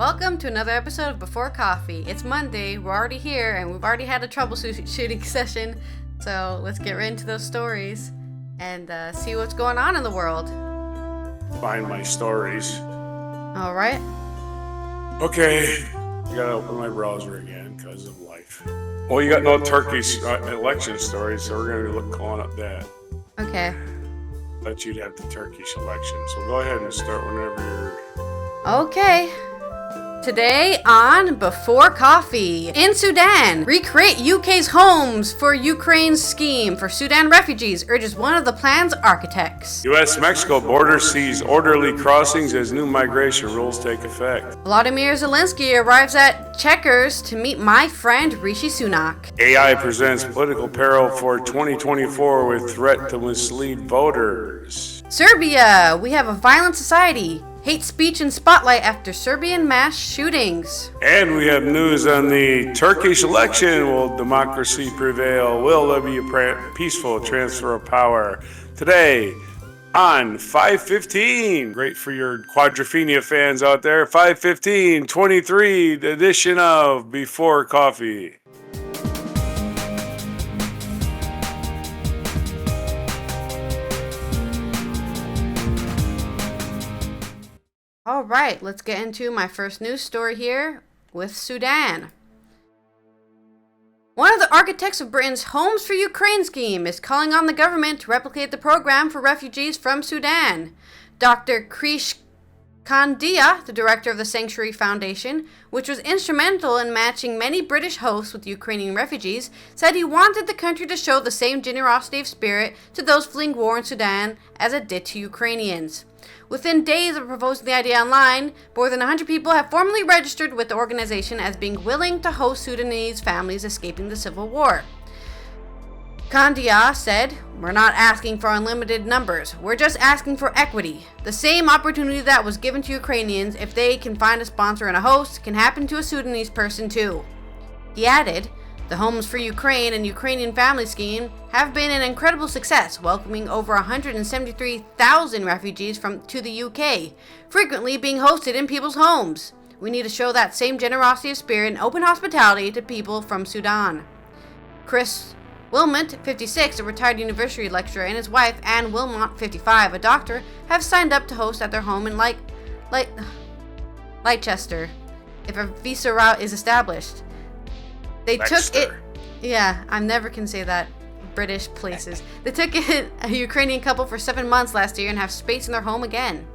Welcome to another episode of Before Coffee. It's Monday, we're already here, and we've already had a troubleshooting session. So let's get right into those stories and see what's going on in the world. Find my stories. All right. Okay, I gotta open my browser again because of life. Well, you got no Turkish election stories, so we're gonna be calling up that. Okay. But you'd have the Turkish election, so go ahead and start whenever you're. Okay. Today on Before Coffee, in Sudan, recreate UK's homes for Ukraine's scheme for Sudan refugees, urges one of the plan's architects. U.S.-Mexico border sees orderly crossings as new migration rules take effect. Volodymyr Zelensky arrives at Chequers to meet my friend Rishi Sunak. AI presents political peril for 2024 with threat to mislead voters. Serbia, we have a violent society. Hate speech in spotlight after Serbian mass shootings. And we have news on the Turkish election. Will democracy prevail? Will there be a peaceful transfer of power? Today on 515. Great for your Quadrophenia fans out there. 515, 23 edition of Before Coffee. All right, let's get into my first news story here with Sudan. One of the architects of Britain's Homes for Ukraine scheme is calling on the government to replicate the program for refugees from Sudan. Dr. Krish Kandia, the director of the Sanctuary Foundation, which was instrumental in matching many British hosts with Ukrainian refugees, said he wanted the country to show the same generosity of spirit to those fleeing war in Sudan as it did to Ukrainians. Within days of proposing the idea online, more than 100 people have formally registered with the organization as being willing to host Sudanese families escaping the civil war. Kandia said, "We're not asking for unlimited numbers. We're just asking for equity. The same opportunity that was given to Ukrainians, if they can find a sponsor and a host, can happen to a Sudanese person too." He added, "The Homes for Ukraine and Ukrainian Family Scheme have been an incredible success, welcoming over 173,000 refugees to the UK, frequently being hosted in people's homes. We need to show that same generosity of spirit and open hospitality to people from Sudan." Chris Wilmot, 56, a retired university lecturer, and his wife, Anne Wilmot, 55, a doctor, have signed up to host at their home in Leicester if a visa route is established. They took it. Yeah, I never can say that. British places. They took it, a Ukrainian couple, for 7 months last year and have space in their home again.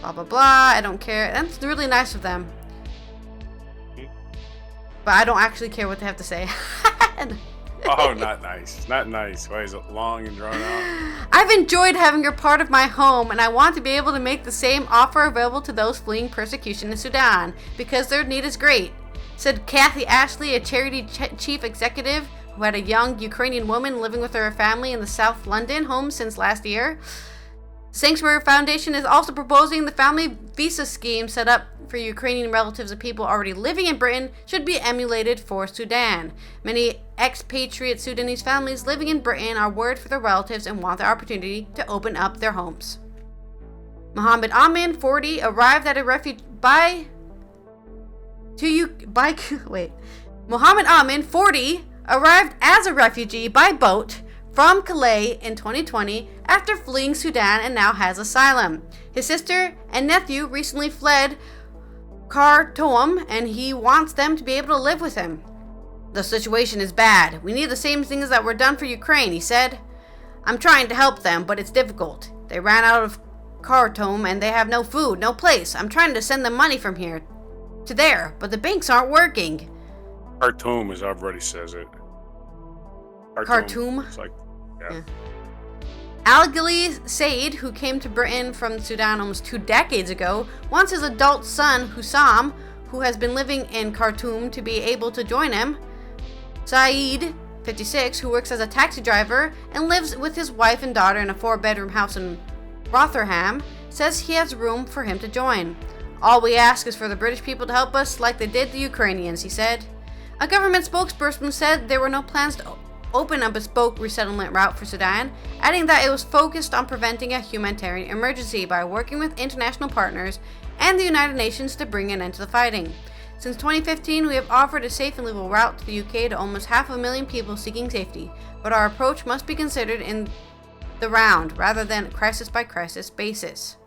Blah, blah, blah. I don't care. That's really nice of them. But I don't actually care what they have to say. Oh, not nice. Not nice. Why is it long and drawn out? "I've enjoyed having her part of my home, and I want to be able to make the same offer available to those fleeing persecution in Sudan, because their need is great," said Kathy Ashley, a charity chief executive who had a young Ukrainian woman living with her family in the South London home since last year. Sanctuary Foundation is also proposing the family visa scheme set up for Ukrainian relatives of people already living in Britain should be emulated for Sudan. Many expatriate Sudanese families living in Britain are worried for their relatives and want the opportunity to open up their homes. Mohammed Amin, 40, arrived at a refugee Mohammed Amin, 40, arrived as a refugee by boat from Calais in 2020 after fleeing Sudan and now has asylum. His sister and nephew recently fled Khartoum and he wants them to be able to live with him. "The situation is bad. We need the same things that were done for Ukraine," he said. "I'm trying to help them, but it's difficult. They ran out of Khartoum and they have no food, no place. I'm trying to send them money from here to there, but the banks aren't working." Khartoum, as everybody says it. Khartoum? It's like, yeah. Al-Ghali Said, who came to Britain from Sudan almost 2 decades ago, wants his adult son, Hussam, who has been living in Khartoum, to be able to join him. Saeed, 56, who works as a taxi driver and lives with his wife and daughter in a 4-bedroom house in Rotherham, says he has room for him to join. "All we ask is for the British people to help us like they did the Ukrainians," he said. A government spokesperson said there were no plans to open a bespoke resettlement route for Sudan, adding that it was focused on preventing a humanitarian emergency by working with international partners and the United Nations to bring an end to the fighting. Since 2015, we have offered a safe and legal route to the UK to almost 500,000 people seeking safety, but our approach must be considered in the round rather than crisis by crisis basis.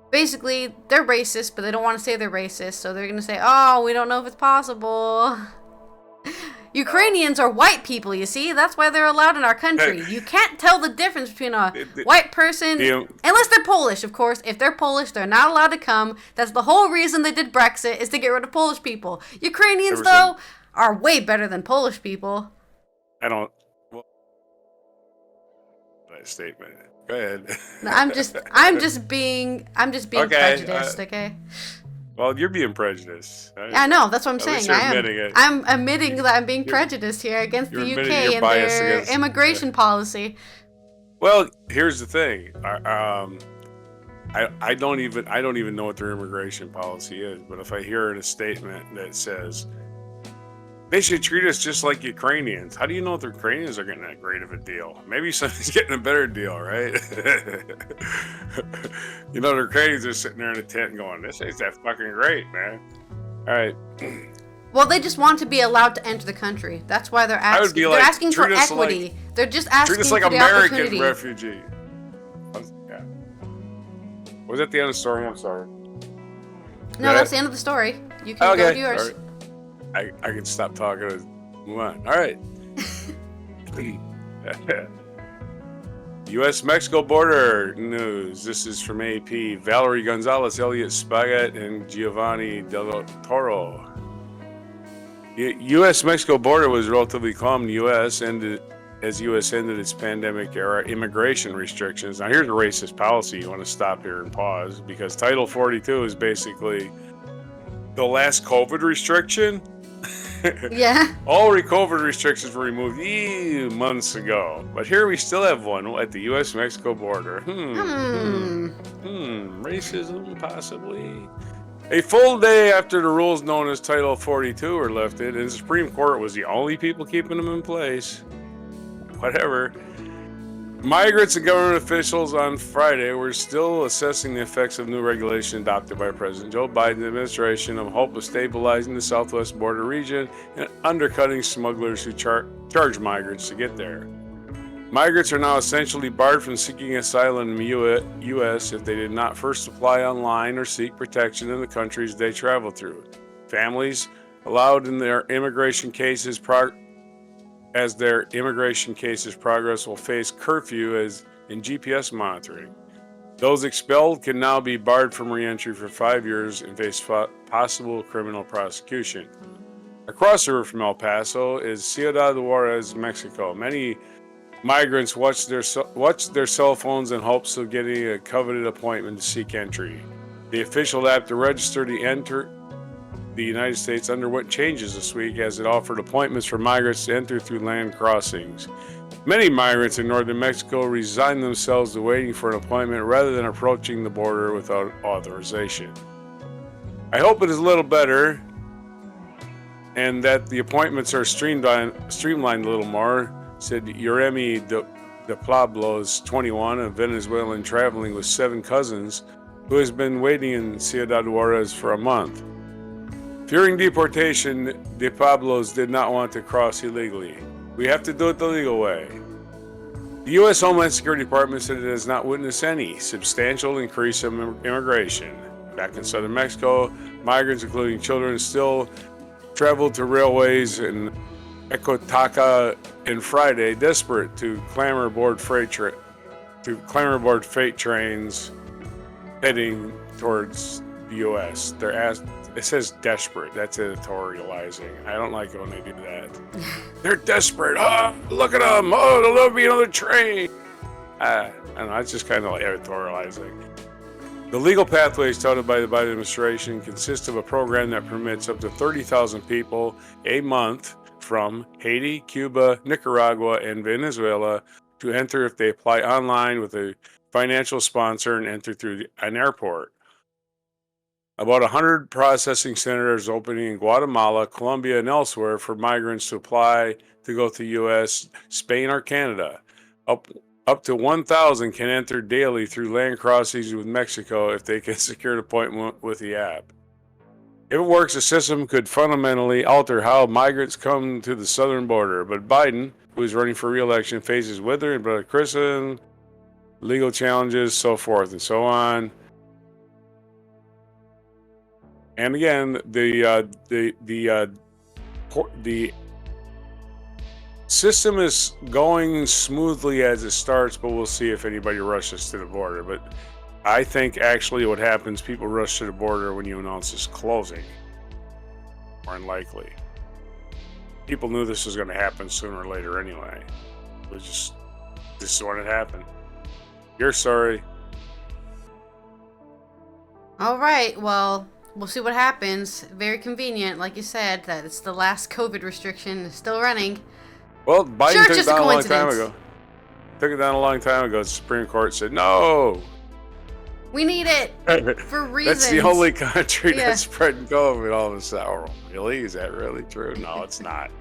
Basically, they're racist, but they don't want to say they're racist, so they're going to say, oh, we don't know if it's possible. Ukrainians are white people, you see? That's why they're allowed in our country. You can't tell the difference between a white person, unless they're Polish, of course. If they're Polish, they're not allowed to come. That's the whole reason they did Brexit, is to get rid of Polish people. Ukrainians, though, are way better than Polish people. I don't... Well, that statement. Go ahead. No, I'm just being prejudiced, okay? Well, you're being prejudiced. I know, that's what I'm saying. I am. I'm admitting that I'm being prejudiced here against the UK and their immigration policy. Well, here's the thing. I don't even know what their immigration policy is, but if I hear a statement that says they should treat us just like Ukrainians, how do you know if the Ukrainians are getting that great of a deal? Maybe somebody's getting a better deal, right? You know, the Ukrainians are sitting there in a tent going, this ain't that fucking great, man. All right. Well, they just want to be allowed to enter the country. That's why they're asking. They're asking for equity. They're just asking for the opportunity. Treat us like American refugee. Yeah. Was that the end of the story? I'm sorry. No, that's the end of the story. You can go with yours. I can stop talking and move on. All right. U.S.-Mexico border news. This is from AP. Valerie Gonzalez, Elliot Spagat, and Giovanni Del Toro. U.S.-Mexico border was relatively calm in the U.S. as U.S. ended its pandemic-era immigration restrictions. Now, here's a racist policy. You want to stop here and pause, because Title 42 is basically the last COVID restriction. Yeah. All COVID restrictions were removed months ago, but here we still have one at the U.S.-Mexico border. Racism, possibly. A full day after the rules known as Title 42 were lifted, and the Supreme Court was the only people keeping them in place. Whatever. Migrants and government officials on Friday were still assessing the effects of new regulation adopted by President Joe Biden's administration of hope of stabilizing the southwest border region and undercutting smugglers who charge migrants to get there. Migrants are now essentially barred from seeking asylum in the U.S. if they did not first apply online or seek protection in the countries they travel through. Families allowed in their immigration cases progress will face curfew in GPS monitoring. Those expelled can now be barred from re-entry for 5 years and face possible criminal prosecution. Across the river from El Paso is Ciudad Juarez, Mexico. Many migrants watch their cell phones in hopes of getting a coveted appointment to seek entry. The official app to register to enter the United States underwent changes this week as it offered appointments for migrants to enter through land crossings. Many migrants in northern Mexico resigned themselves to waiting for an appointment rather than approaching the border without authorization. I hope it is a little better and that the appointments are streamlined a little more, said Uremi de Pablos, 21, a Venezuelan traveling with 7 cousins, who has been waiting in Ciudad Juarez for a month. Fearing deportation, De Pablos did not want to cross illegally. We have to do it the legal way. The U.S. Homeland Security Department said it has not witnessed any substantial increase in immigration. Back in southern Mexico, migrants, including children, still traveled to railways in Ecotaka and Friday, desperate to clamber aboard freight trains heading towards the U.S. It says desperate. That's editorializing. I don't like it when they do that. They're desperate. Oh, look at them. Oh, there'll be another train. I don't know. It's just kind of like editorializing. The legal pathways touted by the Biden administration consist of a program that permits up to 30,000 people a month from Haiti, Cuba, Nicaragua, and Venezuela to enter if they apply online with a financial sponsor and enter through an airport. About 100 processing centers opening in Guatemala, Colombia, and elsewhere for migrants to apply to go to the U.S., Spain, or Canada. Up to 1,000 can enter daily through land crossings with Mexico if they can secure an appointment with the app. If it works, the system could fundamentally alter how migrants come to the southern border. But Biden, who is running for re-election, faces withering criticism, legal challenges, so forth and so on. And again, the system is going smoothly as it starts, but we'll see if anybody rushes to the border. But I think actually what happens, people rush to the border when you announce it's closing. More unlikely. People knew this was going to happen sooner or later anyway. It was just, this is when it happened. You're sorry. All right, well, we'll see what happens. Very convenient, like you said, that it's the last COVID restriction is still running. Well, Biden sure, took it down a long time coincidence. ago. Took it down a long time ago. The Supreme Court said, no. We need it for reasons. That's the only country that's spreading COVID all of a sudden. Oh, really? Is that really true? No, it's not.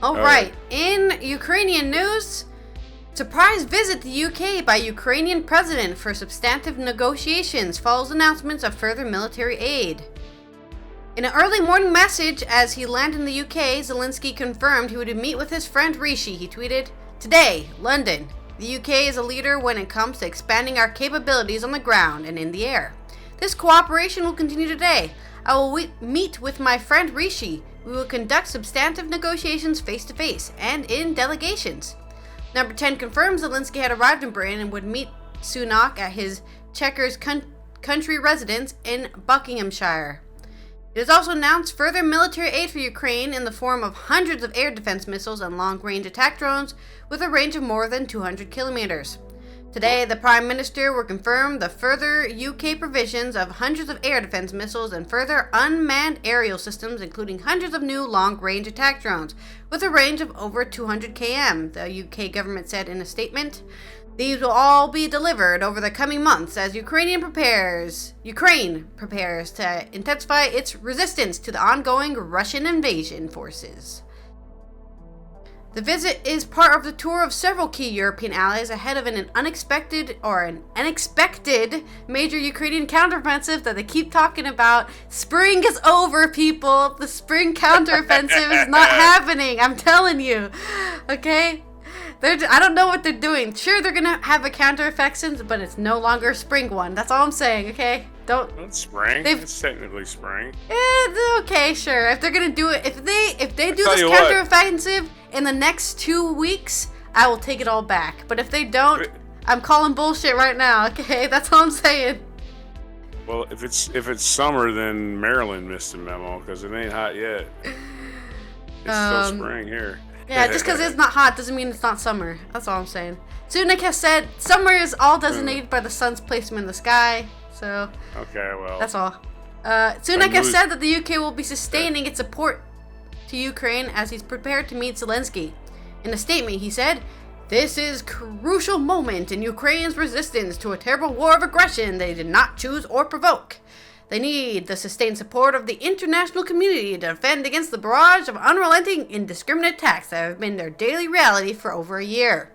All right. In Ukrainian news, surprise visit to UK by Ukrainian president for substantive negotiations follows announcements of further military aid. In an early morning message as he landed in the UK, Zelensky confirmed he would meet with his friend Rishi. He tweeted, "Today, London. The UK is a leader when it comes to expanding our capabilities on the ground and in the air. This cooperation will continue today. I will meet with my friend Rishi. We will conduct substantive negotiations face-to-face and in delegations." Number 10 confirms Zelensky had arrived in Britain and would meet Sunak at his Chequers country residence in Buckinghamshire. It has also announced further military aid for Ukraine in the form of hundreds of air defense missiles and long-range attack drones with a range of more than 200 kilometers. Today, the Prime Minister will confirm the further UK provisions of hundreds of air defense missiles and further unmanned aerial systems, including hundreds of new long-range attack drones with a range of over 200 km, the UK government said in a statement. These will all be delivered over the coming months as Ukraine prepares to intensify its resistance to the ongoing Russian invasion forces. The visit is part of the tour of several key European allies ahead of an unexpected major Ukrainian counteroffensive that they keep talking about. Spring is over, people. The spring counteroffensive is not happening. I'm telling you. Okay? I don't know what they're doing. Sure, they're going to have a counteroffensive, but it's no longer a spring one. That's all I'm saying, okay? It's spring. It's technically spring. Okay, sure. If they're going to do it, if they do this counteroffensive in the next 2 weeks, I will take it all back. But if they don't, I'm calling bullshit right now, okay? That's all I'm saying. Well, if it's summer, then Maryland missed a memo because it ain't hot yet. It's still spring here. Yeah, just because it's not hot doesn't mean it's not summer. That's all I'm saying. Sunak has said summer is all designated by the sun's placement in the sky. So, okay, well, that's all. Sunak has said that the UK will be sustaining its support to Ukraine as he's prepared to meet Zelensky. In a statement, he said, "This is a crucial moment in Ukraine's resistance to a terrible war of aggression they did not choose or provoke. They need the sustained support of the international community to defend against the barrage of unrelenting, indiscriminate attacks that have been their daily reality for over a year.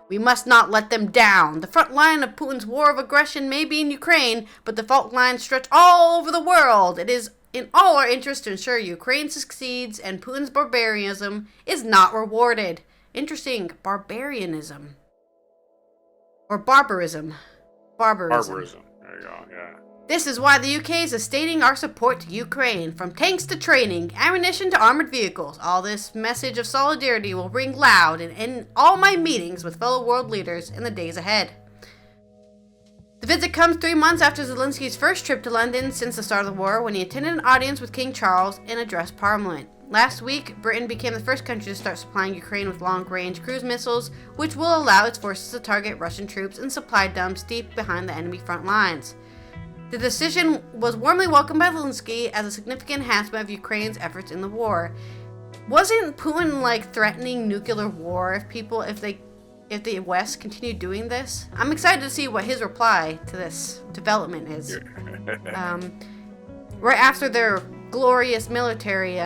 We must not let them down. The front line of Putin's war of aggression may be in Ukraine, but the fault lines stretch all over the world. It is in all our interest to ensure Ukraine succeeds and Putin's barbarism is not rewarded." Interesting. Barbarianism. Or barbarism. Barbarism. There you go, yeah. This is why the UK is sustaining our support to Ukraine, from tanks to training, ammunition to armored vehicles. All this message of solidarity will ring loud in all my meetings with fellow world leaders in the days ahead. The visit comes 3 months after Zelensky's first trip to London since the start of the war, when he attended an audience with King Charles and addressed Parliament. Last week, Britain became the first country to start supplying Ukraine with long-range cruise missiles, which will allow its forces to target Russian troops and supply dumps deep behind the enemy front lines. The decision was warmly welcomed by Zelensky as a significant enhancement of Ukraine's efforts in the war. Wasn't Putin threatening nuclear war if the West continued doing this? I'm excited to see what his reply to this development is. Right after their glorious military,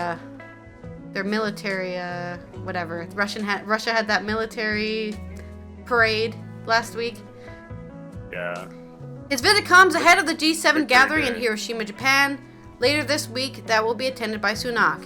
whatever. Russia had that military parade last week. Yeah. His visit comes ahead of the G7 gathering in day. Hiroshima, Japan, later this week that will be attended by Sunak.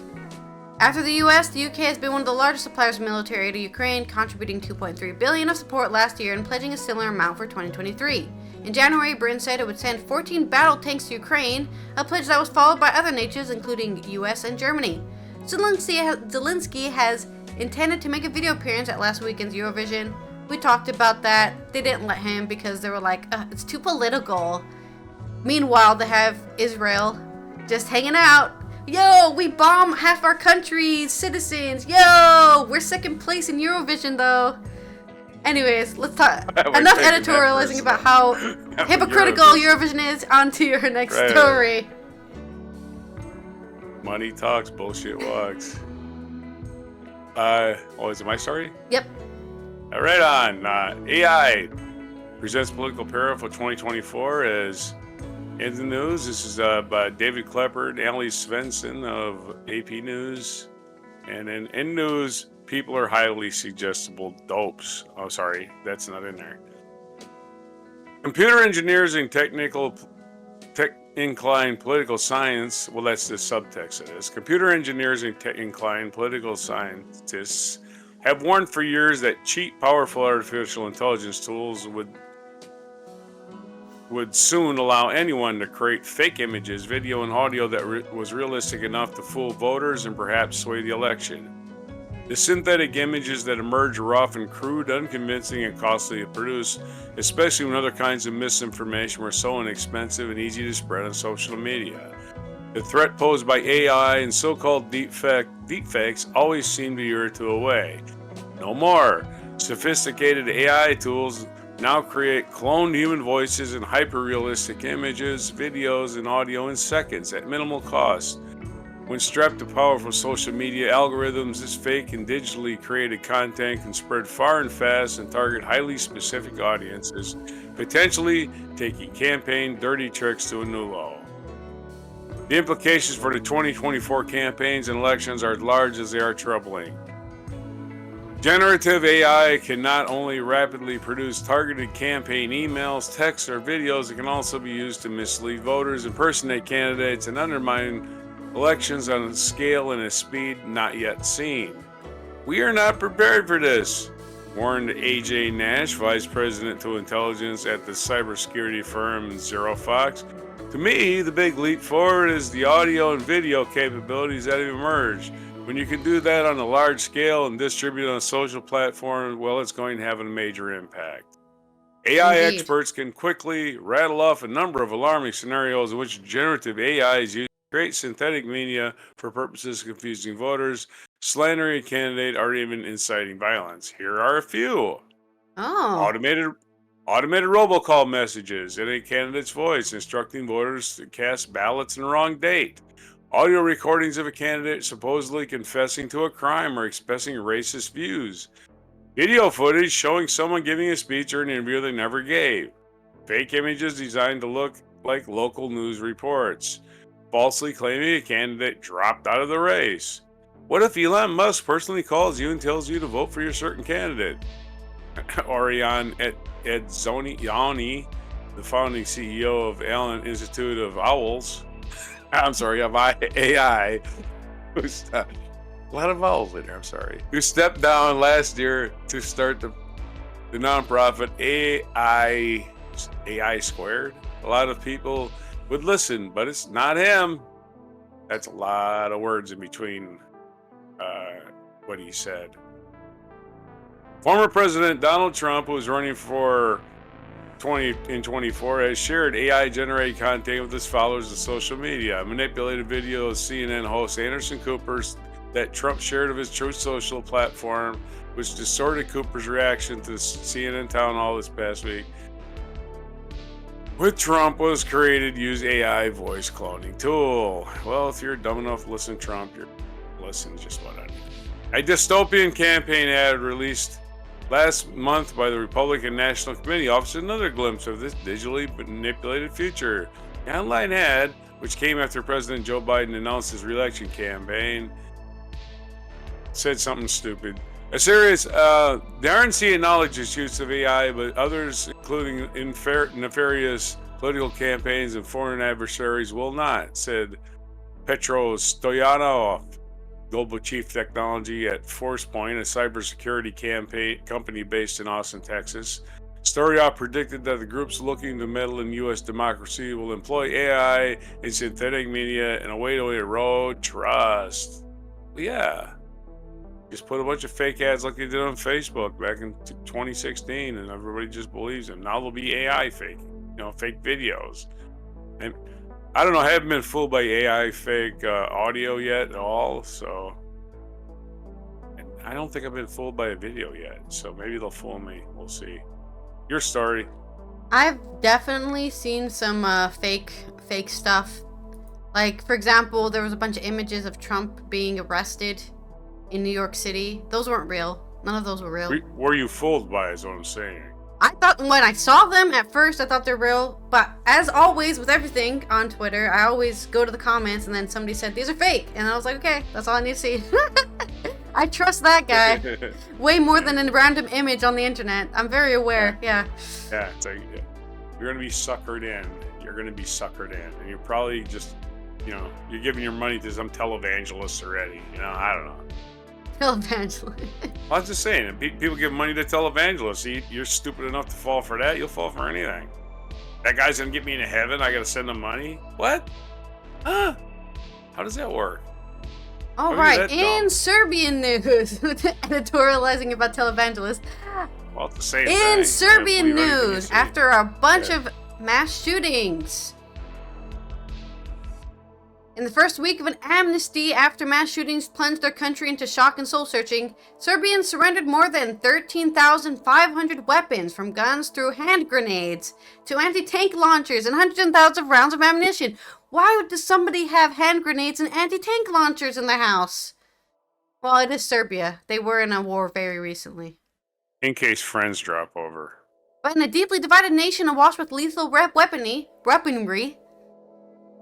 After the US, the UK has been one of the largest suppliers of military to Ukraine, contributing $2.3 billion of support last year and pledging a similar amount for 2023. In January, Britain said it would send 14 battle tanks to Ukraine, a pledge that was followed by other nations, including US and Germany. Zelensky has intended to make a video appearance at last weekend's Eurovision. We talked about that. They didn't let him because they were like, it's too political. Meanwhile, they have Israel just hanging out. Yo, we bomb half our country's citizens. Yo, we're second place in Eurovision though. Anyways, let's talk. Enough editorializing about how hypocritical Eurovision is. On to your next story. Money talks, bullshit walks. Is it my story? Yep. Right on. AI presents political peril for 2024 as in the news. This is by David Klepper and Ally Svensson of AP News. And in news, people are highly suggestible dopes. Oh, sorry, that's not in there. Computer engineers and tech-inclined political science, well, that's the subtext of this. Computer engineers and tech-inclined political scientists have warned for years that cheap, powerful artificial intelligence tools would soon allow anyone to create fake images, video, and audio that was realistic enough to fool voters and perhaps sway the election. The synthetic images that emerge are often crude, unconvincing, and costly to produce, especially when other kinds of misinformation were so inexpensive and easy to spread on social media. The threat posed by AI and so-called deepfakes always seem to lure to away. No more. Sophisticated AI tools now create cloned human voices and hyper-realistic images, videos, and audio in seconds at minimal cost. When strapped to powerful social media algorithms, this fake and digitally created content can spread far and fast and target highly specific audiences, potentially taking campaign dirty tricks to a new low. The implications for the 2024 campaigns and elections are as large as they are troubling. Generative AI can not only rapidly produce targeted campaign emails, texts, or videos, it can also be used to mislead voters, impersonate candidates, and undermine elections on a scale and a speed not yet seen. We are not prepared for this, warned A.J. Nash, Vice President to Intelligence at the cybersecurity firm ZeroFox. To me, the big leap forward is the audio and video capabilities that have emerged. When you can do that on a large scale and distribute on a social platform, well, it's going to have a major impact. AI experts can quickly rattle off a number of alarming scenarios in which generative AI is used to create synthetic media for purposes of confusing voters, slandering a candidate, or even inciting violence. Here are a few. Automated robocall messages in a candidate's voice instructing voters to cast ballots in the wrong date. Audio recordings of a candidate supposedly confessing to a crime or expressing racist views. Video footage showing someone giving a speech or an interview they never gave. Fake images designed to look like local news reports. Falsely claiming a candidate dropped out of the race. What if Elon Musk personally calls you and tells you to vote for your certain candidate? Orion Edzoniani, the founding CEO of Allen Institute of Owls, of AI, a lot of vowels in there, who stepped down last year to start the nonprofit AI Squared. A lot of people would listen, but it's not him. That's a lot of words in between what he said. Former President Donald Trump, who is running for 2024, has shared AI-generated content with his followers on social media. A manipulated video of CNN host Anderson Cooper that Trump shared of his Truth Social platform, which distorted Cooper's reaction to the CNN town hall this past week. With Trump was created use AI voice cloning tool. Well, if you're dumb enough to listen to Trump, you're listening to just what I need. A dystopian campaign ad released last month by the Republican National Committee offers another glimpse of this digitally manipulated future. The online ad, which came after President Joe Biden announced his re-election campaign, said something stupid. Serious, the RNC acknowledges use of AI, but others, including nefarious political campaigns and foreign adversaries, will not, said Petro Stoyanov, Global Chief Technology at ForcePoint, a cybersecurity company based in Austin, Texas. Stoyanov predicted that the groups looking to meddle in U.S. democracy will employ AI and synthetic media in a way to erode trust. Yeah. Just put a bunch of fake ads like they did on Facebook back in 2016, and everybody just believes them. Now there'll be AI fake videos. And I don't know, I haven't been fooled by AI fake audio yet at all, so. And I don't think I've been fooled by a video yet, so maybe they'll fool me. We'll see. Your story. I've definitely seen some fake stuff. Like, for example, there was a bunch of images of Trump being arrested in New York City. Those weren't real. None of those were real. Were you fooled by it, is what I'm saying. I thought, when I saw them at first, I thought they're real. But as always with everything on Twitter, I always go to the comments and then somebody said, these are fake. And I was like, okay, that's all I need to see. I trust that guy way more than a random image on the internet. I'm very aware, yeah. Yeah, it's like, you're going to be suckered in. You're going to be suckered in. And you're probably just, you're giving your money to some televangelists already. I don't know. Televangelist. Well, I'm just saying, people give money to televangelists. You're stupid enough to fall for that, you'll fall for anything. That guy's going to get me into heaven, I got to send him money? What? Huh? How does that work? All right, in Serbian news, editorializing about televangelists. Well, it's the same thing. In Serbian news, after a bunch of mass shootings. In the first week of an amnesty after mass shootings plunged their country into shock and soul-searching, Serbians surrendered more than 13,500 weapons, from guns through hand grenades to anti-tank launchers and hundreds of thousands of rounds of ammunition. Why does somebody have hand grenades and anti-tank launchers in their house? Well, it is Serbia. They were in a war very recently. In case friends drop over. But in a deeply divided nation awash with lethal weaponry,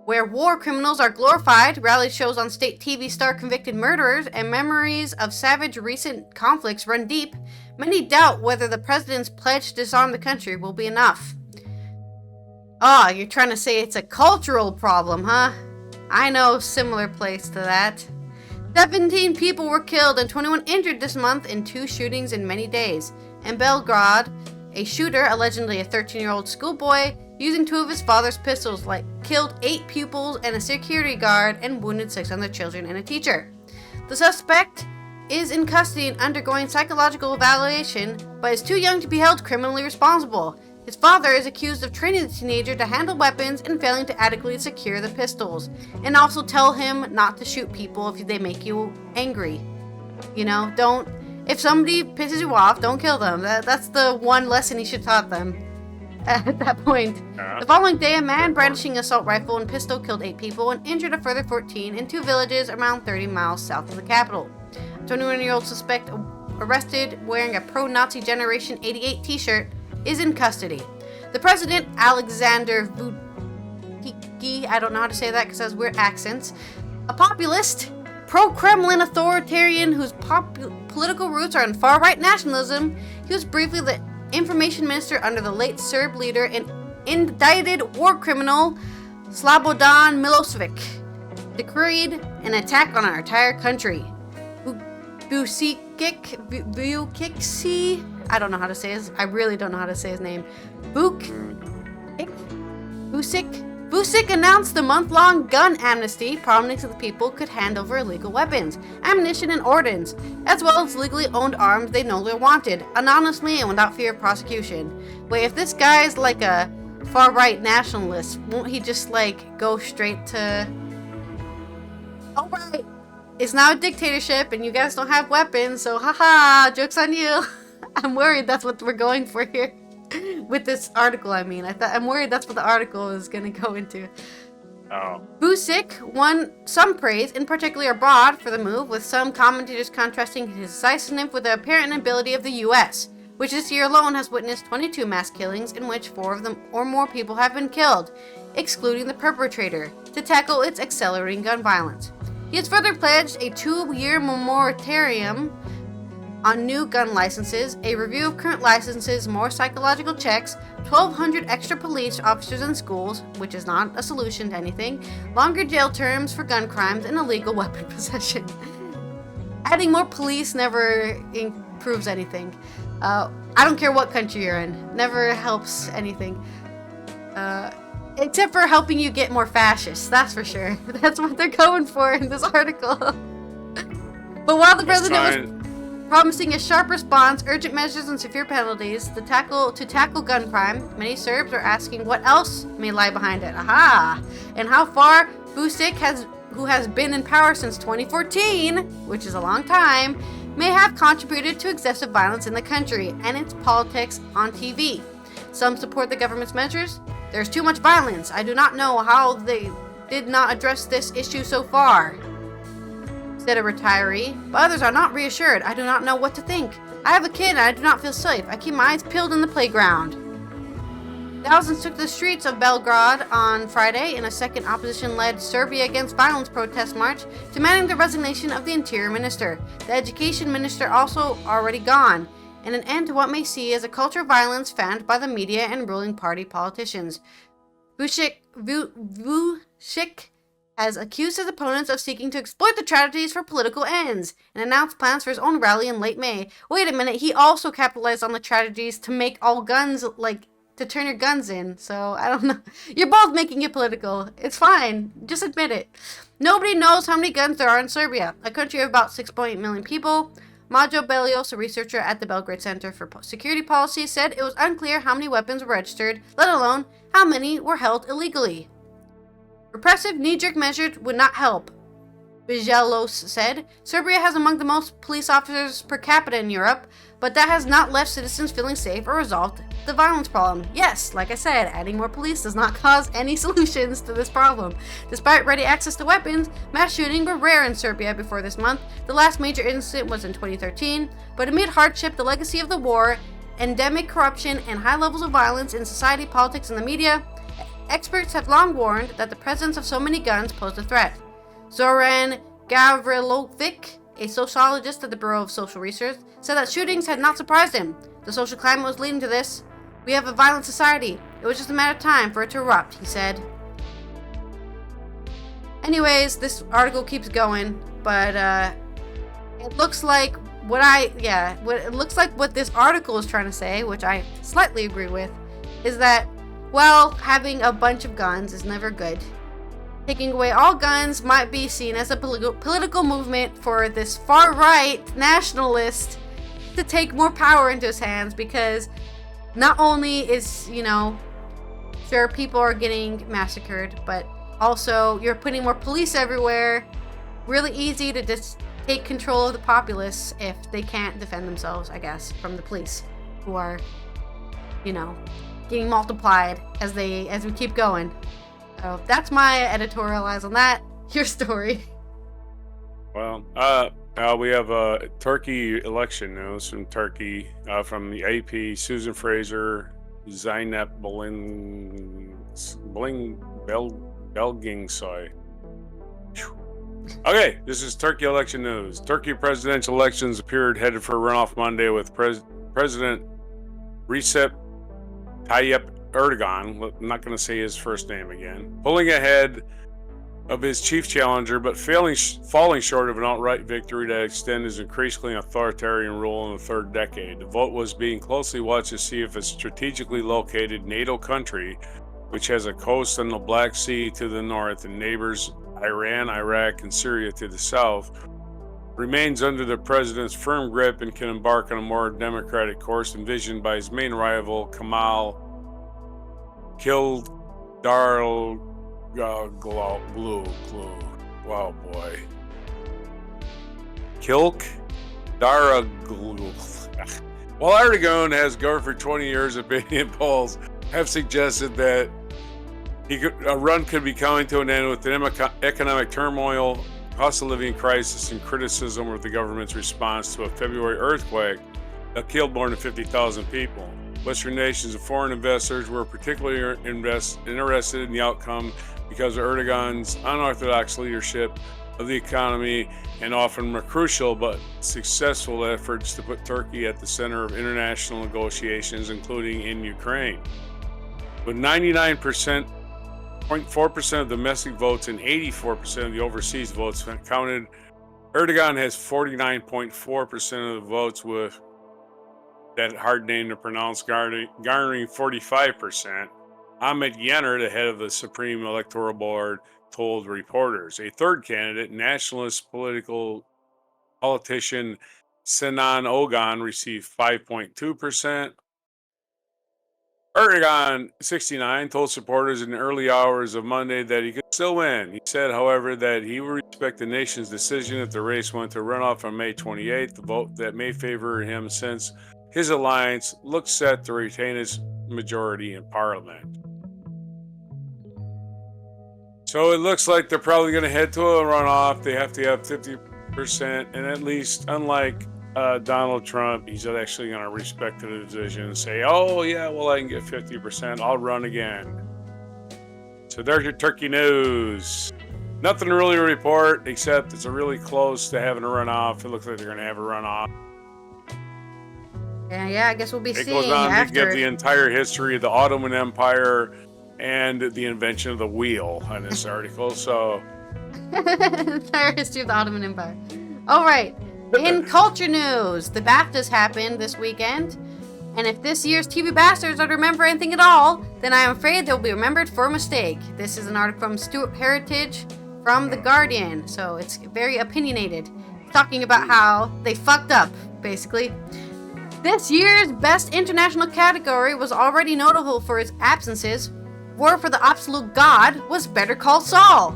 where war criminals are glorified, reality shows on state TV star convicted murderers, and memories of savage recent conflicts run deep, many doubt whether the president's pledge to disarm the country will be enough. Oh, you're trying to say it's a cultural problem, huh? I know a similar place to that. 17 people were killed and 21 injured this month in 2 shootings in many days. In Belgrade, a shooter, allegedly a 13-year-old schoolboy, using 2 of his father's pistols, killed 8 pupils and a security guard and wounded 6 other children and a teacher. The suspect is in custody and undergoing psychological evaluation, but is too young to be held criminally responsible. His father is accused of training the teenager to handle weapons and failing to adequately secure the pistols, and also tell him not to shoot people if they make you angry. If somebody pisses you off, don't kill them. That's the one lesson he should have taught them at that point. The following day, a man brandishing an assault rifle and pistol killed 8 people and injured a further 14 in 2 villages around 30 miles south of the capital. A 21-year-old suspect, arrested wearing a pro-Nazi Generation 88 t-shirt, is in custody. The president, Alexander Vučić, I don't know how to say that because it has weird accents, a populist, pro-Kremlin authoritarian whose political roots are in far-right nationalism. He was briefly the information minister under the late Serb leader and indicted war criminal Slobodan Milosevic, decreed an attack on our entire country. Vučić, I don't know how to say his. I really don't know how to say his name. Vučić announced the month-long gun amnesty, promising that the people could hand over illegal weapons, ammunition, and ordnance, as well as legally owned arms they no longer wanted, anonymously and without fear of prosecution. Wait, if this guy's like a far-right nationalist, won't he just go straight to... Alright, it's now a dictatorship and you guys don't have weapons, so haha, joke's on you. I'm worried that's what we're going for here. With this article, I'm worried that's what the article is going to go into. Oh. Vučić won some praise, in particular abroad, for the move, with some commentators contrasting his decisiveness with the apparent inability of the U.S., which this year alone has witnessed 22 mass killings in which 4 of them or more people have been killed, excluding the perpetrator, to tackle its accelerating gun violence. He has further pledged a 2-year moratorium on new gun licenses, a review of current licenses, more psychological checks, 1,200 extra police officers in schools, which is not a solution to anything, longer jail terms for gun crimes, and illegal weapon possession. Adding more police never improves anything. I don't care what country you're in, never helps anything. Except for helping you get more fascists, that's for sure. That's what they're going for in this article. But while the president was promising a sharp response, urgent measures, and severe penalties to tackle gun crime, many Serbs are asking what else may lie behind it. Aha! And how far Vučić, who has been in power since 2014, which is a long time, may have contributed to excessive violence in the country and its politics on TV. Some support the government's measures. There's too much violence. I do not know how they did not address this issue so far, said a retiree. But others are not reassured. I do not know what to think. I have a kid and I do not feel safe. I keep my eyes peeled in the playground. Thousands took to the streets of Belgrade on Friday in a second opposition-led Serbia Against Violence protest march, demanding the resignation of the interior minister. The education minister also already gone, and an end to what may see as a culture of violence fanned by the media and ruling party politicians. Vučić has accused his opponents of seeking to exploit the tragedies for political ends and announced plans for his own rally in late May. Wait a minute, he also capitalized on the tragedies to make all guns, to turn your guns in. So, I don't know. You're both making it political. It's fine. Just admit it. Nobody knows how many guns there are in Serbia, a country of about 6.8 million people. Majo Belios, a researcher at the Belgrade Center for Security Policy, said it was unclear how many weapons were registered, let alone how many were held illegally. Repressive knee-jerk measures would not help, Belios said. Serbia has among the most police officers per capita in Europe, but that has not left citizens feeling safe or resolved the violence problem. Yes, like I said, adding more police does not cause any solutions to this problem. Despite ready access to weapons, mass shootings were rare in Serbia before this month. The last major incident was in 2013, but amid hardship, the legacy of the war, endemic corruption, and high levels of violence in society, politics, and the media, experts have long warned that the presence of so many guns posed a threat. Zoran Gavrilovic, a sociologist at the Bureau of Social Research, said that shootings had not surprised him. The social climate was leading to this. We have a violent society. It was just a matter of time for it to erupt, he said. Anyways, this article keeps going, but it looks like what this article is trying to say, which I slightly agree with, is that, well, having a bunch of guns is never good. Taking away all guns might be seen as a political movement for this far-right nationalist to take more power into his hands, because not only is, sure, people are getting massacred, but also you're putting more police everywhere. Really easy to just take control of the populace if they can't defend themselves, I guess, from the police, who are, getting multiplied as we keep going. So that's my editorialize on that. Your story. Well, we have Turkey election news from Turkey, from the AP. Susan Fraser, Zeynep Belgingsoy. Okay, this is Turkey election news. Turkey presidential elections appeared headed for a runoff Monday, with President Recep Tayyip Erdogan, I'm not going to say his first name again, pulling ahead of his chief challenger, but falling short of an outright victory that extend his increasingly authoritarian rule in the third decade. The vote was being closely watched to see if a strategically located NATO country, which has a coast on the Black Sea to the north and neighbors Iran, Iraq, and Syria to the south, remains under the president's firm grip and can embark on a more democratic course envisioned by his main rival, Kemal Kılıçdaroğlu. Wow, boy. Kılıçdaroğlu. While Erdogan has governed for 20 years, opinion polls have suggested that a run could be coming to an end with the economic turmoil, cost of living crisis, and criticism of the government's response to a February earthquake that killed more than 50,000 people. Western nations and foreign investors were particularly interested in the outcome because of Erdogan's unorthodox leadership, of the economy and often more crucial but successful efforts to put Turkey at the center of international negotiations, including in Ukraine. With 99.4% of domestic votes and 84% of the overseas votes counted, Erdogan has 49.4% of the votes, with that hard name to pronounce garnering 45%. Ahmet Yener, the head of the Supreme Electoral Board, told reporters. A third candidate, nationalist politician Sinan Ogan, received 5.2%. Erdogan, 69, told supporters in the early hours of Monday that he could still win. He said, however, that he would respect the nation's decision if the race went to runoff on May 28th, the vote that may favor him since his alliance looks set to retain its majority in parliament. So it looks like they're probably going to head to a runoff. They have to have 50%, and at least, unlike Donald Trump, he's actually going to respect the decision and say, oh, yeah, well, I can get 50%. I'll run again. So there's your Turkey news. Nothing to really report, except it's really close to having a runoff. It looks like they're going to have a runoff. Yeah, I guess we'll be seeing after. It goes on after. to give the entire history of the Ottoman Empire and the invention of the wheel on this article. So, entire history of the Ottoman Empire. All right. In culture news, the BAFTAs happened this weekend, and if this year's TV bastards are to remember anything at all, then I am afraid they'll be remembered for a mistake. This is an article from Stuart Heritage from The Guardian, so it's very opinionated, talking about how they fucked up, basically. This year's Best International category was already notable for its absences. War for the Absolute God was Better Call Saul,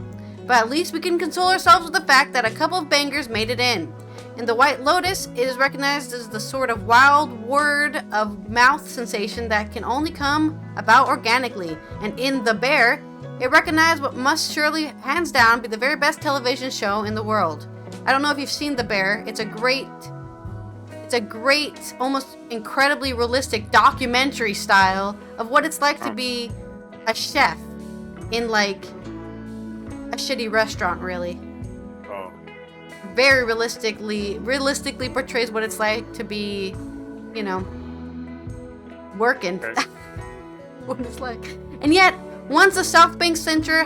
but at least we can console ourselves with the fact that a couple of bangers made it in. In The White Lotus, it is recognized as the sort of wild word of mouth sensation that can only come about organically. And in The Bear, it recognized what must surely, hands down, be the very best television show in the world. I don't know if you've seen The Bear. It's a great, almost incredibly realistic documentary style of what it's like to be a chef in like a shitty restaurant, really. Very realistically portrays what it's like to be, working. Okay. What it's like. And yet, once the South Bank Center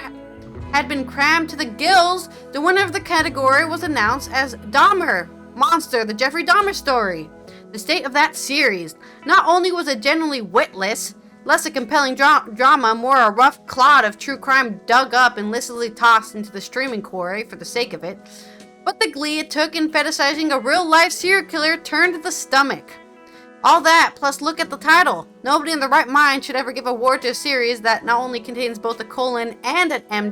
had been crammed to the gills, the winner of the category was announced as Dahmer, Monster, the Jeffrey Dahmer story. The state of that series. Not only was it generally witless, less a compelling drama, more a rough clod of true crime dug up and listlessly tossed into the streaming quarry for the sake of it, but the glee it took in fetishizing a real-life serial killer turned to the stomach. All that, plus look at the title. Nobody in their right mind should ever give award to a series that not only contains both a colon and an M-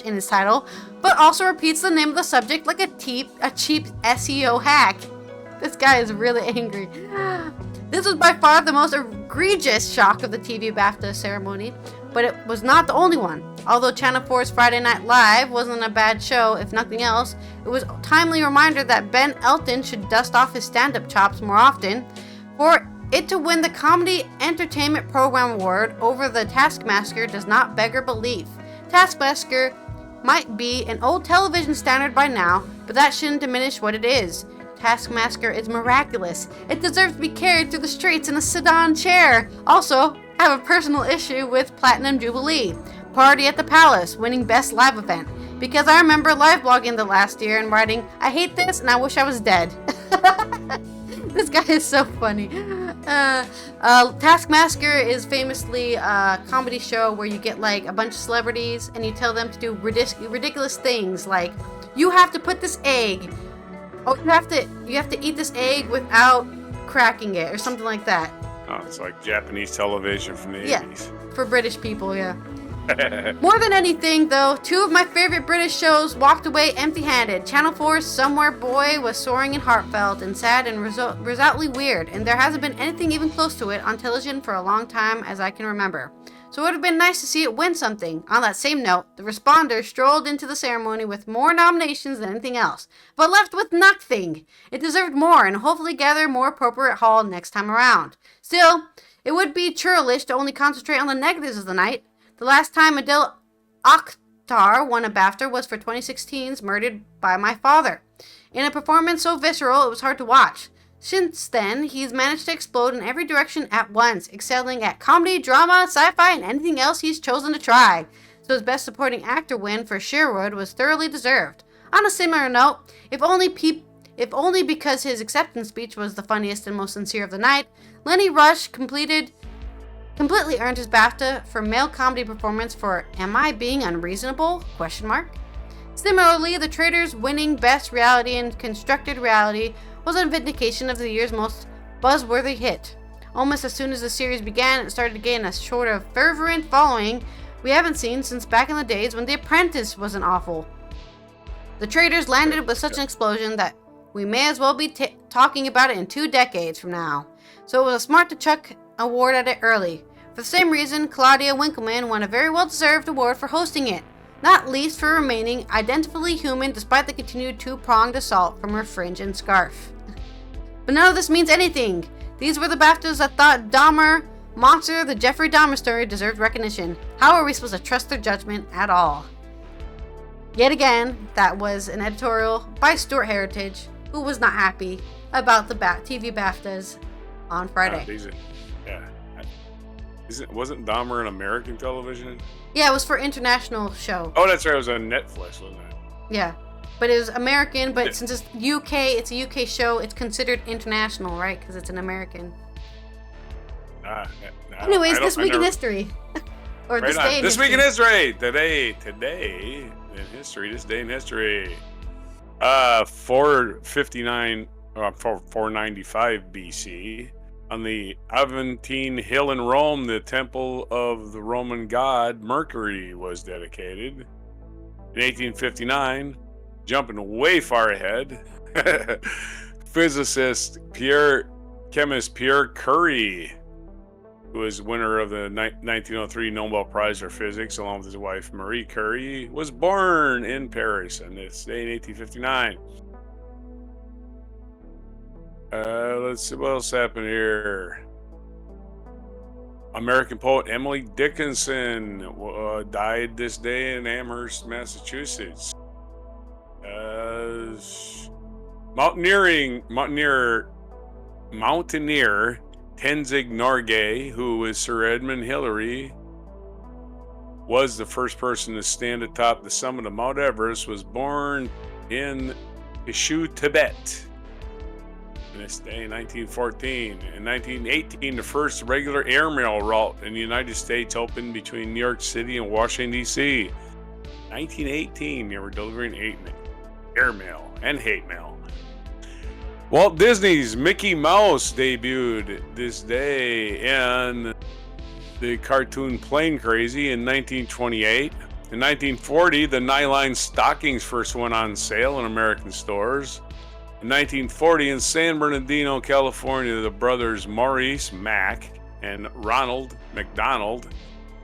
in its title, but also repeats the name of the subject like a cheap SEO hack. This guy is really angry. This was by far the most egregious shock of the TV BAFTA ceremony, but it was not the only one. Although Channel 4's Friday Night Live wasn't a bad show, if nothing else, it was a timely reminder that Ben Elton should dust off his stand-up chops more often. For it to win the Comedy Entertainment Program Award over The Taskmaster does not beggar belief. Taskmaster might be an old television standard by now, but that shouldn't diminish what it is. Taskmaster is miraculous. It deserves to be carried through the streets in a sedan chair. Also, I have a personal issue with Platinum Jubilee. Party at the Palace, winning Best Live Event. Because I remember live blogging the last year and writing, I hate this and I wish I was dead. This guy is so funny. Taskmaster is famously a comedy show where you get like a bunch of celebrities and you tell them to do ridiculous things like, you have to put this egg, you have to eat this egg without cracking it or something like that. Oh, it's like Japanese television from the 80s. Yeah, for British people, yeah. More than anything, though, two of my favorite British shows walked away empty-handed. Channel 4's Somewhere Boy was soaring and heartfelt and sad and resolutely weird, and there hasn't been anything even close to it on television for a long time as I can remember. So it would have been nice to see it win something. On that same note, the responders strolled into the ceremony with more nominations than anything else, but left with nothing. It deserved more and hopefully gather more appropriate haul next time around. Still, it would be churlish to only concentrate on the negatives of the night. The last time Adele star won a BAFTA was for 2016's Murdered by My Father, in a performance so visceral it was hard to watch. Since then, he's managed to explode in every direction at once, excelling at comedy, drama, sci-fi, and anything else he's chosen to try. So his Best Supporting Actor win for Sherwood was thoroughly deserved. On a similar note, if only because his acceptance speech was the funniest and most sincere of the night, Lenny Rush completely earned his BAFTA for male comedy performance for Am I Being Unreasonable? ? Similarly, The Traitors winning Best Reality and Constructed Reality was a vindication of the year's most buzzworthy hit. Almost as soon as the series began, it started to gain a sort of fervent following we haven't seen since back in the days when The Apprentice wasn't awful. The Traitors landed with such an explosion that we may as well be talking about it in 2 decades from now. So it was smart to chuck an award at it early. For the same reason, Claudia Winkleman won a very well-deserved award for hosting it, not least for remaining identically human despite the continued 2-pronged assault from her fringe and scarf. But none of this means anything. These were the BAFTAs that thought Dahmer, Monster, the Jeffrey Dahmer story deserved recognition. How are we supposed to trust their judgment at all? Yet again, that was an editorial by Stuart Heritage, who was not happy about the TV BAFTAs on Friday. Wasn't Dahmer an American television? Yeah, it was for international show. Oh, that's right. It was on Netflix, wasn't it? Yeah, but it was American. But since it's UK, it's a UK show. It's considered international, right? Because it's an American. Anyways, this week in history, or this day in history. This week in history. Today in history. This day in history. 495 BC. On the Aventine Hill in Rome, the temple of the Roman god Mercury was dedicated. In 1859, jumping way far ahead, chemist Pierre Curie, who was winner of the 1903 Nobel Prize for Physics, along with his wife Marie Curie, was born in Paris on this day in 1859. Let's see what else happened here. American poet Emily Dickinson died this day in Amherst, Massachusetts. Mountaineer Tenzing Norgay, who was Sir Edmund Hillary, was the first person to stand atop the summit of Mount Everest, was born in Kishu, Tibet. This day in 1914. In 1918, the first regular airmail route in the United States opened between New York City and Washington, D.C. 1918, they were delivering airmail and hate mail. Walt Disney's Mickey Mouse debuted this day in the cartoon Plane Crazy in 1928. In 1940, the nylon stockings first went on sale in American stores. In 1940, in San Bernardino, California, the brothers Maurice Mack and Ronald McDonald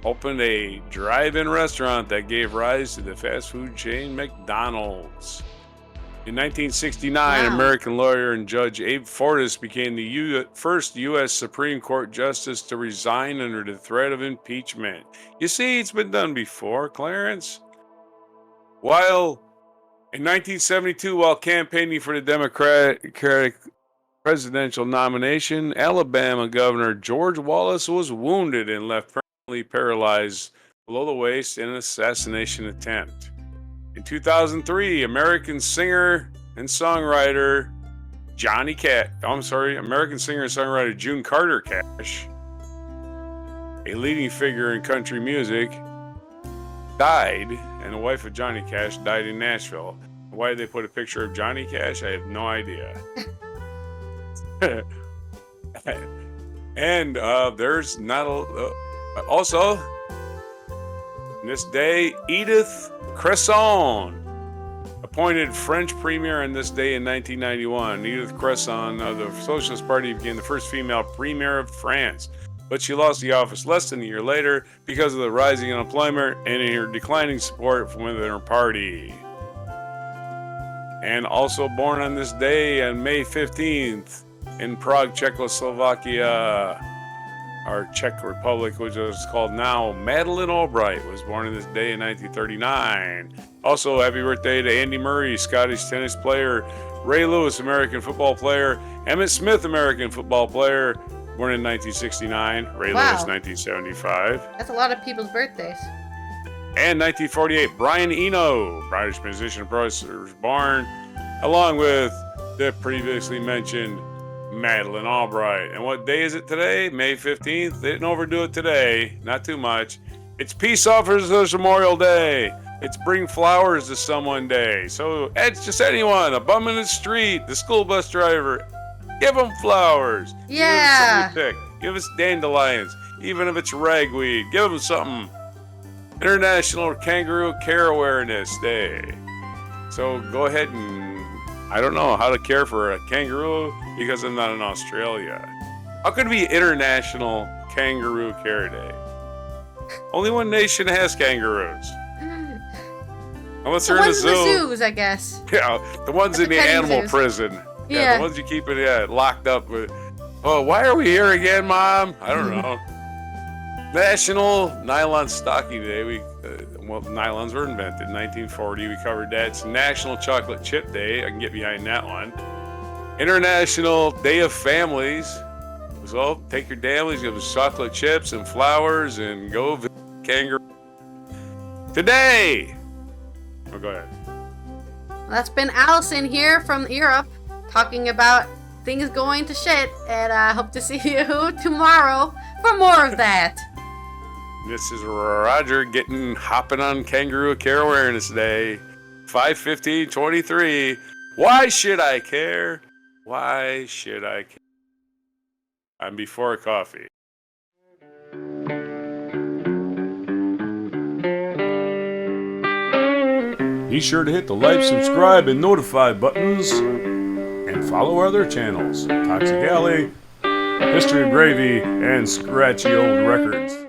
opened a drive-in restaurant that gave rise to the fast food chain McDonald's. In 1969, American lawyer and Judge Abe Fortas became the first U.S. Supreme Court justice to resign under the threat of impeachment. You see, it's been done before, Clarence. In 1972, while campaigning for the Democratic presidential nomination, Alabama Governor George Wallace was wounded and left permanently paralyzed below the waist in an assassination attempt. In 2003, American singer and songwriter June Carter Cash, a leading figure in country music, died, and the wife of Johnny Cash died in Nashville. Why did they put a picture of Johnny Cash? I have no idea. And there's not also this day, Edith Cresson, appointed French premier on this day in 1991. Edith Cresson of the Socialist Party became the first female premier of France, but she lost the office less than a year later because of the rising unemployment and her declining support from within her party. And also born on this day on May 15th in Prague, Czechoslovakia, our Czech Republic, which is called now. Madeleine Albright was born in this day in 1939. Also, happy birthday to Andy Murray, Scottish tennis player, Ray Lewis, American football player, Emmett Smith, American football player, born in 1969, Ray Lewis, 1975. That's a lot of people's birthdays. And 1948, Brian Eno, British musician and producer, was born, along with the previously mentioned Madeleine Albright. And what day is it today? May 15th. They didn't overdo it today. Not too much. It's Peace Officers Memorial Day. It's Bring Flowers to Someone Day. So it's just anyone, a bum in the street, the school bus driver, give them flowers. Yeah. Give us dandelions. Even if it's ragweed, give them something. International Kangaroo Care Awareness Day. So go ahead and, I don't know how to care for a kangaroo because I'm not in Australia. How could it be International Kangaroo Care Day? Only one nation has kangaroos. Unless they're in the zoo. The zoos, I guess. Yeah, the ones in the animal zoos. prison. Yeah. The ones you keep locked up with. Oh, why are we here again, Mom? I don't know. National Nylon Stocking Day. Nylons were invented in 1940. We covered that. It's National Chocolate Chip Day. I can get behind that one. International Day of Families. So take your families, give them chocolate chips and flowers, and go visit kangaroo. Today. Oh, go ahead. That's been Allison here from Europe talking about things going to shit, and I hope to see you tomorrow for more of that. This is Roger hopping on Kangaroo Care Awareness Day, 5/15/23. Why should I care? Why should I care? I'm before coffee. Be sure to hit the like, subscribe, and notify buttons, and follow our other channels, Toxic Alley, History of Gravy, and Scratchy Old Records.